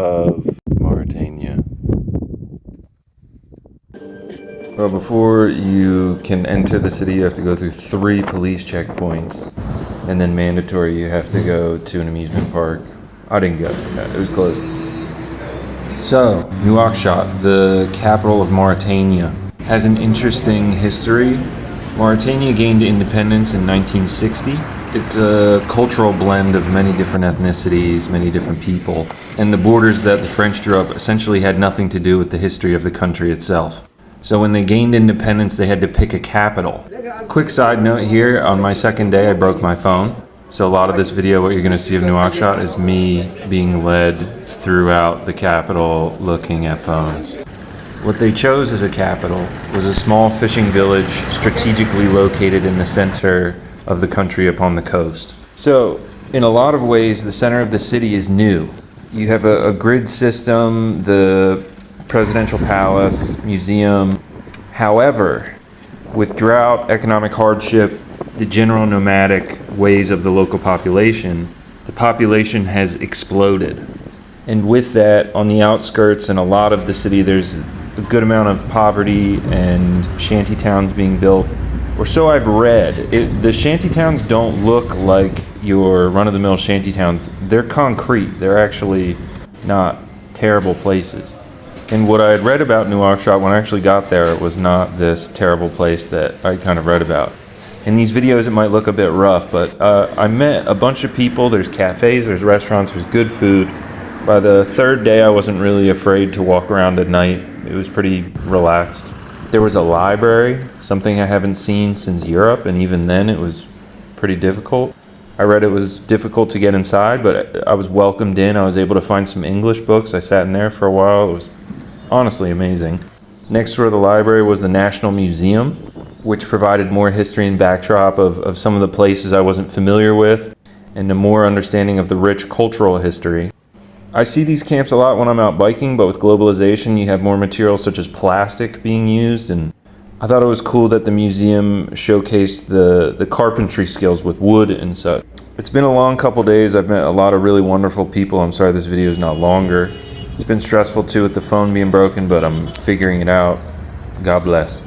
of Mauritania. Well, before you can enter the city, you have to go through 3 police checkpoints, and then mandatory, you have to go to an amusement park. I didn't go. It was closed. So, Nouakchott, the capital of Mauritania, has an interesting history. Mauritania gained independence in 1960. It's a cultural blend of many different ethnicities, many different people, and the borders that the French drew up essentially had nothing to do with the history of the country itself. So when they gained independence, they had to pick a capital. Quick side note here, on my second day I broke my phone. So a lot of this video, what you're going to see of Nouakchott is me being led throughout the capital looking at phones. What they chose as a capital was a small fishing village strategically located in the center of the country upon the coast. So in a lot of ways, the center of the city is new. You have a grid system, the presidential palace, museum. However, with drought, economic hardship, the general nomadic ways of the local population, the population has exploded. And with that, on the outskirts and a lot of the city, there's a good amount of poverty and shanty towns being built. Or so I've read. The shanty towns don't look like your run-of-the-mill shanty towns. They're concrete. They're actually not terrible places. And what I had read about Nouakchott when I actually got there, it was not this terrible place that I kind of read about. In these videos, it might look a bit rough, but I met a bunch of people. There's cafes, there's restaurants, there's good food. By the 3rd day, I wasn't really afraid to walk around at night. It was pretty relaxed. There was a library, something I haven't seen since Europe, and even then it was pretty difficult. I read it was difficult to get inside, but I was welcomed in. I was able to find some English books. I sat in there for a while. It was honestly amazing. Next door to the library was the National Museum, which provided more history and backdrop of some of the places I wasn't familiar with, and a more understanding of the rich cultural history. I see these camps a lot when I'm out biking, but with globalization, you have more materials such as plastic being used, and I thought it was cool that the museum showcased the carpentry skills with wood and such. It's been a long couple days. I've met a lot of really wonderful people. I'm sorry this video is not longer. It's been stressful too with the phone being broken, but I'm figuring it out. God bless.